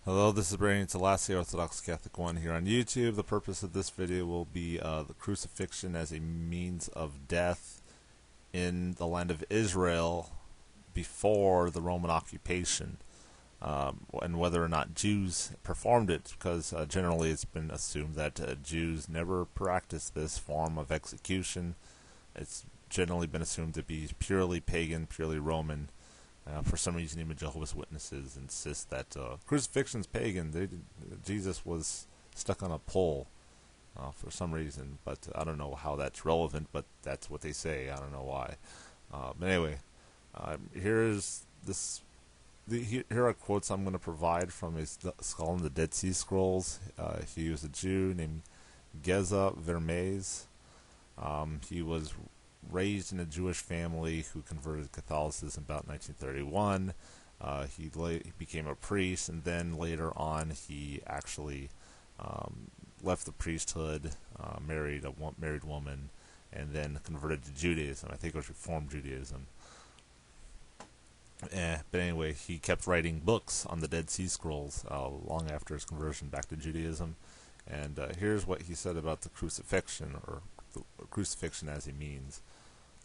Hello, this is Brandon Talassi, Orthodox Catholic 1 here on YouTube. The purpose of this video will be the crucifixion as a means of death in the land of Israel before the Roman occupation, and whether or not Jews performed it, because generally it's been assumed that Jews never practiced this form of execution. It's generally been assumed to be purely pagan, purely Roman. For some reason, even Jehovah's Witnesses insist that crucifixion is pagan. Jesus was stuck on a pole for some reason, but I don't know how that's relevant, but that's what they say. I don't know why. But anyway, here are quotes I'm going to provide from a scholar in the Dead Sea Scrolls. He was a Jew named Geza Vermes. He was raised in a Jewish family who converted to Catholicism about 1931. He became a priest, and then later on he actually left the priesthood, married a married woman, and then converted to Judaism. I think it was Reformed Judaism. But anyway, he kept writing books on the Dead Sea Scrolls long after his conversion back to Judaism. And here's what he said about the crucifixion, or the crucifixion as a means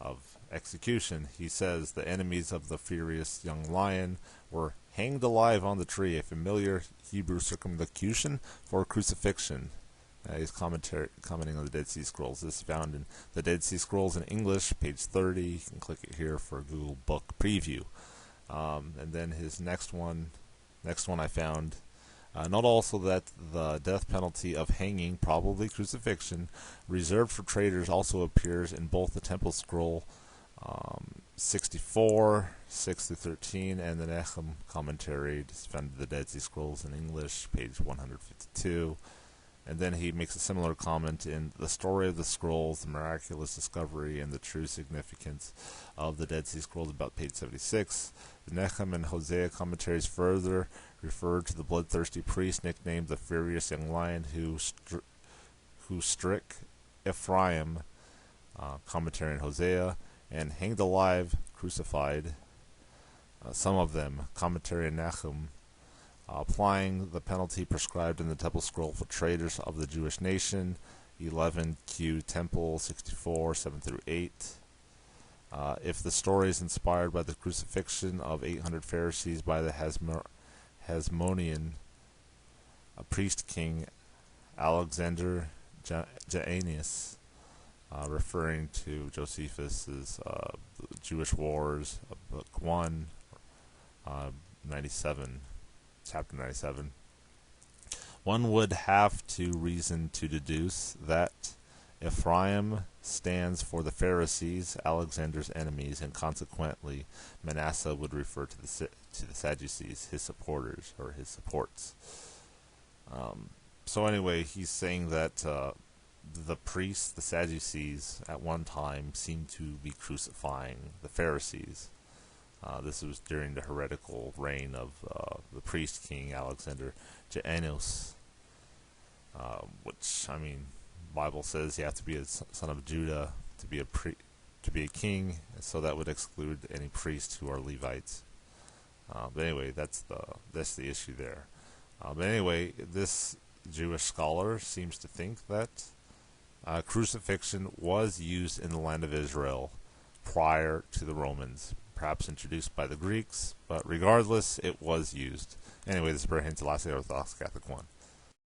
of execution. He says the enemies of the furious young lion were hanged alive on the tree, a familiar Hebrew circumlocution for crucifixion. He's commenting on the Dead Sea Scrolls. This is found in the Dead Sea Scrolls in English, page 30. You can click it here for a Google Book preview. And then his next one I found. Note also that the death penalty of hanging, probably crucifixion, reserved for traitors also appears in both the Temple Scroll 64, 6-13, and the Nahum Commentary, found in the Dead Sea Scrolls in English, page 152. And then he makes a similar comment in The Story of the Scrolls, the Miraculous Discovery, and the True Significance of the Dead Sea Scrolls, about page 76. The Nahum and Hosea Commentaries further refer to the bloodthirsty priest nicknamed the Furious Young Lion who strick Ephraim, commentary on Hosea, and hanged alive, crucified some of them, commentary on Nahum, applying the penalty prescribed in the Temple Scroll for traitors of the Jewish nation, 11Q Temple 64, 7-8. If the story is inspired by the crucifixion of 800 Pharisees by the Hasmonean, a priest king Alexander Jannaeus, referring to Josephus's Jewish Wars, book 1, 97. Chapter 97. One would have to reason to deduce that Ephraim stands for the Pharisees, Alexander's enemies, and consequently Manasseh would refer to the Saducees, his supporters, or his supports. So anyway, he's saying that the priests, the Sadducees, at one time seemed to be crucifying the Pharisees. This was during the heretical reign of the priest king Alexander Jannaeus, which, I mean, Bible says you have to be a son of Judah to be a king, so that would exclude any priests who are Levites. But anyway, that's the issue there. But anyway, this Jewish scholar seems to think that crucifixion was used in the land of Israel prior to the Romans, perhaps introduced by the Greeks, but regardless, it was used. Anyway, this is Brandon Talassi, Orthodox Catholic 1.